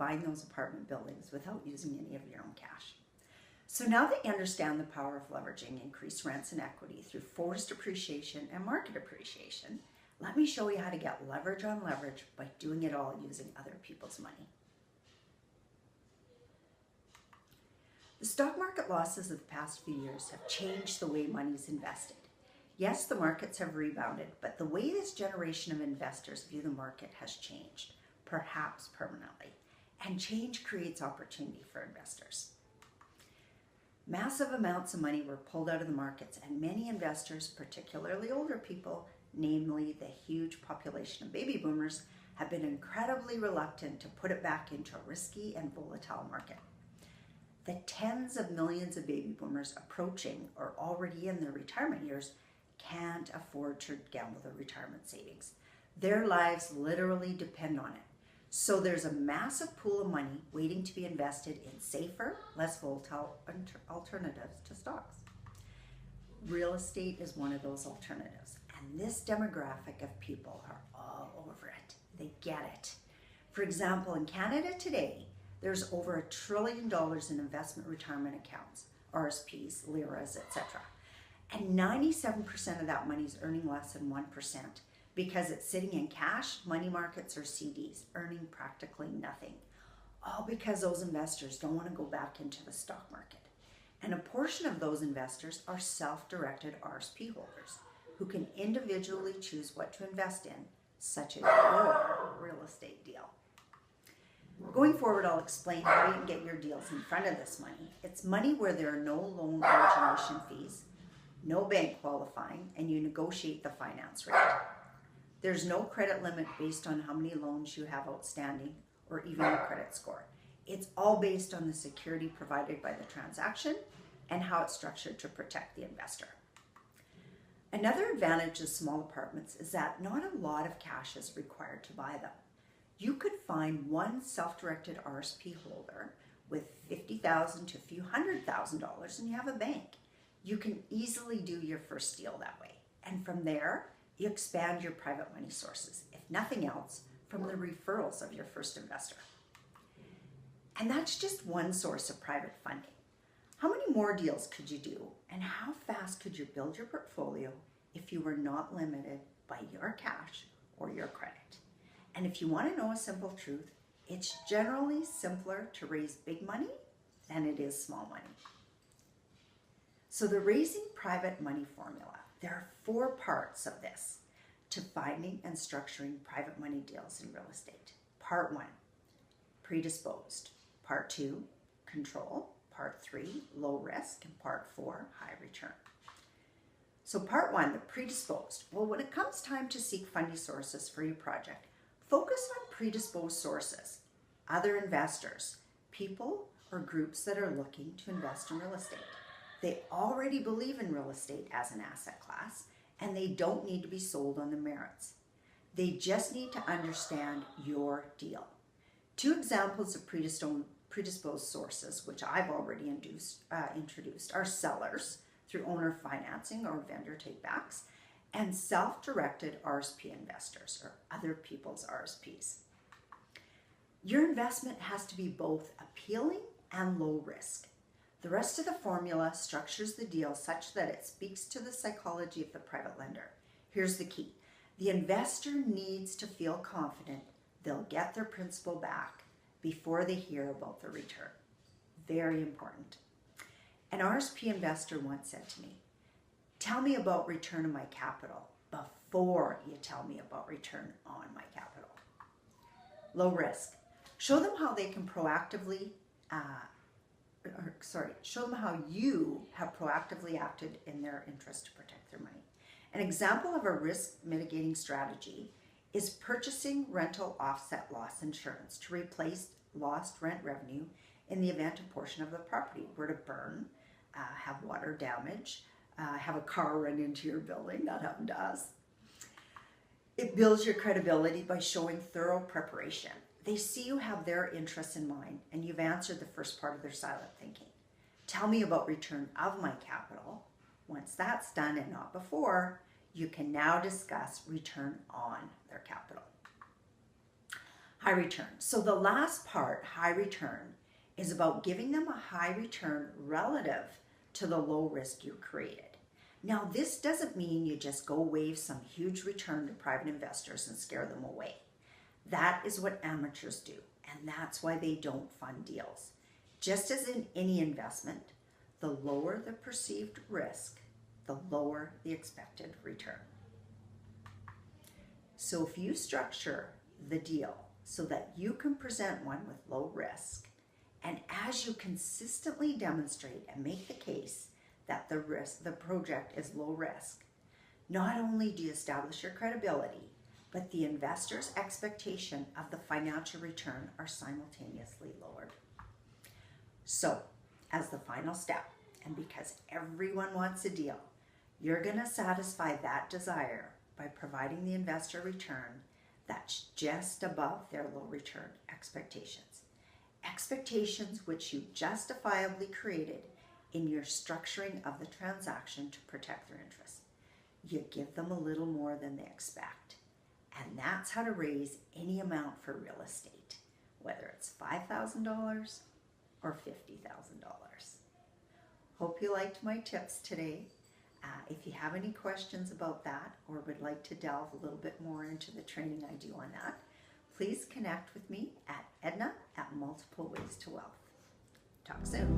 buying those apartment buildings without using any of your own cash. So now that you understand the power of leveraging increased rents and equity through forced appreciation and market appreciation, let me show you how to get leverage on leverage by doing it all using other people's money. The stock market losses of the past few years have changed the way money is invested. Yes, the markets have rebounded, but the way this generation of investors view the market has changed, perhaps permanently, and change creates opportunity for investors. Massive amounts of money were pulled out of the markets, and many investors, particularly older people, namely the huge population of baby boomers, have been incredibly reluctant to put it back into a risky and volatile market. The tens of millions of baby boomers approaching or already in their retirement years can't afford to gamble their retirement savings. Their lives literally depend on it. So there's a massive pool of money waiting to be invested in safer, less volatile alternatives to stocks. Real estate is one of those alternatives, and this demographic of people are all over it. They get it. For example, in Canada today, there's over $1 trillion in investment retirement accounts, RSPs, LIRAs, etc. And 97% of that money is earning less than 1% because it's sitting in cash, money markets, or CDs, earning practically nothing. All because those investors don't want to go back into the stock market. And a portion of those investors are self-directed RSP holders who can individually choose what to invest in, such as your real estate deal. Going forward, I'll explain how you can get your deals in front of this money. It's money where there are no loan origination fees, no bank qualifying, and you negotiate the finance rate. There's no credit limit based on how many loans you have outstanding or even your credit score. It's all based on the security provided by the transaction and how it's structured to protect the investor. Another advantage of small apartments is that not a lot of cash is required to buy them. You could find one self-directed RSP holder with $50,000 to a few $100,000 and you have a bank. You can easily do your first deal that way. And from there, you expand your private money sources, if nothing else, from the referrals of your first investor. And that's just one source of private funding. How many more deals could you do, and how fast could you build your portfolio if you were not limited by your cash or your credit? And if you want to know a simple truth, it's generally simpler to raise big money than it is small money. So the raising private money formula, there are 4 parts of this to finding and structuring private money deals in real estate. Part 1, predisposed. Part 2, control. Part 3, low risk. And Part 4, high return. So Part 1, the predisposed. Well, when it comes time to seek funding sources for your project, focus on predisposed sources, other investors, people or groups that are looking to invest in real estate. They already believe in real estate as an asset class, and they don't need to be sold on the merits. They just need to understand your deal. 2 examples of predisposed sources, which I've already introduced, are sellers through owner financing or vendor takebacks, and self-directed RSP investors, or other people's RSPs. Your investment has to be both appealing and low risk. The rest of the formula structures the deal such that it speaks to the psychology of the private lender. Here's the key. The investor needs to feel confident they'll get their principal back before they hear about the return. Very important. An RSP investor once said to me, "Tell me about return on my capital before you tell me about return on my capital." Low risk. Show them how they can show them how you have proactively acted in their interest to protect their money. An example of a risk mitigating strategy is purchasing rental offset loss insurance to replace lost rent revenue in the event a portion of the property were to burn, have water damage, have a car run into your building. That happened to us. It builds your credibility by showing thorough preparation. They see you have their interests in mind and you've answered the first part of their silent thinking. Tell me about return of my capital. Once that's done and not before, you can now discuss return on their capital. High return. So the last part, high return, is about giving them a high return relative to the low risk you created. Now, this doesn't mean you just go wave some huge return to private investors and scare them away. That is what amateurs do, and that's why they don't fund deals. Just as in any investment, the lower the perceived risk, the lower the expected return. So if you structure the deal so that you can present one with low risk, and as you consistently demonstrate and make the case that the project is low risk, not only do you establish your credibility, but the investor's expectation of the financial return are simultaneously lowered. So, as the final step, and because everyone wants a deal, you're going to satisfy that desire by providing the investor return that's just above their low return expectations. Expectations which you justifiably created in your structuring of the transaction to protect their interests. You give them a little more than they expect. And that's how to raise any amount for real estate, whether it's $5,000 or $50,000. Hope you liked my tips today. If you have any questions about that or would like to delve a little bit more into the training I do on that, please connect with me at Edna@Multiple Ways to Wealth. Talk soon.